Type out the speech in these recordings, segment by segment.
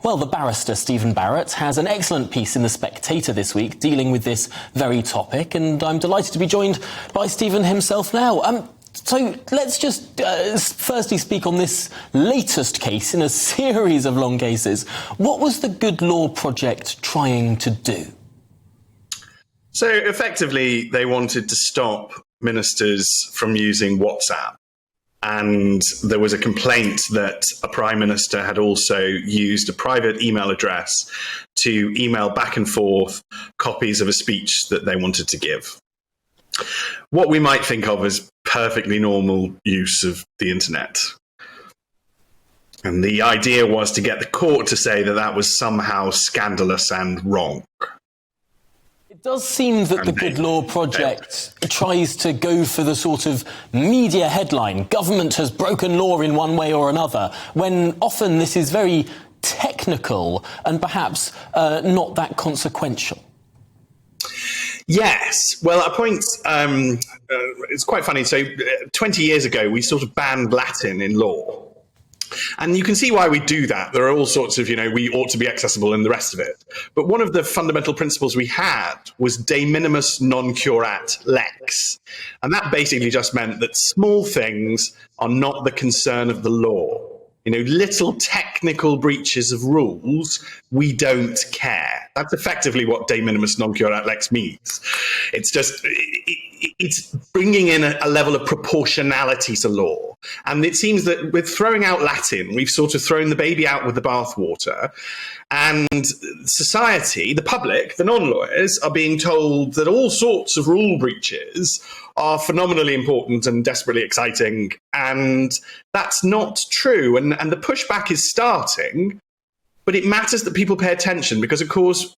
Well, the barrister Stephen Barrett has an excellent piece in the Spectator this week dealing with this very topic, and I'm delighted to be joined by Stephen himself now. So let's just firstly speak on this latest case in a series of long cases. What was the Good Law Project trying to do? So effectively, they wanted to stop ministers from using WhatsApp. And there was a complaint that a prime minister had also used a private email address to email back and forth copies of a speech that they wanted to give. What we might think of as perfectly normal use of the internet. And the idea was to get the court to say that that was somehow scandalous and wrong. It does seem that the Good Law Project tries to go for the sort of media headline, government has broken law in one way or another, when often this is very technical and perhaps not that consequential. Yes. Well, at a point, it's quite funny. So 20 years ago, we sort of banned Latin in law. And you can see why we do that. There are all sorts of, we ought to be accessible and the rest of it. But one of the fundamental principles we had was de minimis non curat lex. And that basically just meant that small things are not the concern of the law. Little technical breaches of rules, we don't care. That's effectively what de minimis non curat lex means. It's just, it's bringing in a level of proportionality to law. And it seems that with throwing out Latin, we've sort of thrown the baby out with the bathwater. And society, the public, the non-lawyers, are being told that all sorts of rule breaches are phenomenally important and desperately exciting. And that's not true. And the pushback is starting, but it matters that people pay attention because, of course,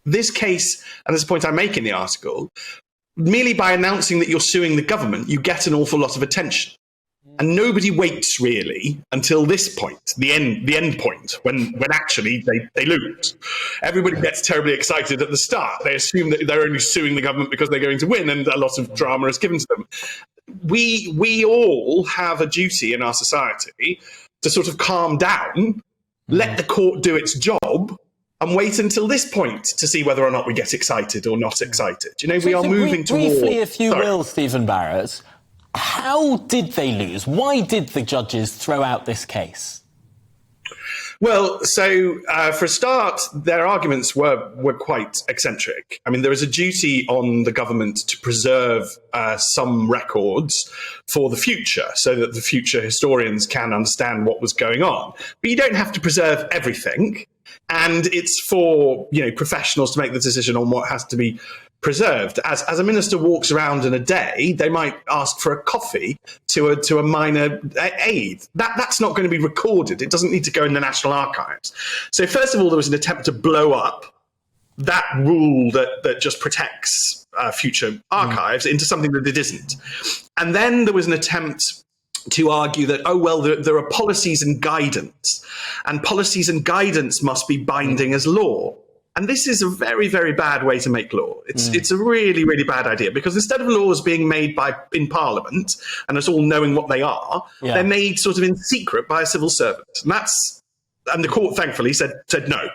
this case, and this is a point I make in the article, merely by announcing that you're suing the government, you get an awful lot of attention. And nobody waits really until this point, the end point, when actually they lose. Everybody gets terribly excited at the start. They assume that they're only suing the government because they're going to win, and a lot of drama is given to them. We all have a duty in our society to sort of calm down, let the court do its job, and wait until this point to see whether or not we get excited or not excited. We are moving towards... Briefly, if you will, Stephen Barrett, how did they lose? Why did the judges throw out this case? Well, so for a start, their arguments were quite eccentric. I mean, there is a duty on the government to preserve some records for the future so that the future historians can understand what was going on. But you don't have to preserve everything. And it's for, professionals to make the decision on what has to be preserved. As a minister walks around in a day, they might ask for a coffee to a minor aid. That's not going to be recorded. It doesn't need to go in the National Archives. So first of all, there was an attempt to blow up that rule that just protects future archives into something that it isn't. And then there was an attempt to argue that, there are policies and guidance, and policies and guidance must be binding as law. And this is a very, very bad way to make law. It's a really, really bad idea, because instead of laws being made in Parliament and us all knowing what they are, they're made sort of in secret by a civil servant. And the court, thankfully, said no.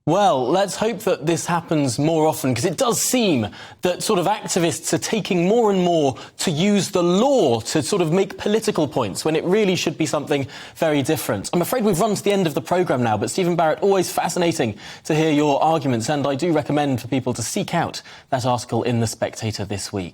Well, let's hope that this happens more often, because it does seem that sort of activists are taking more and more to use the law to sort of make political points when it really should be something very different. I'm afraid we've run to the end of the programme now, but Stephen Barrett, always fascinating to hear your arguments, and I do recommend for people to seek out that article in The Spectator this week.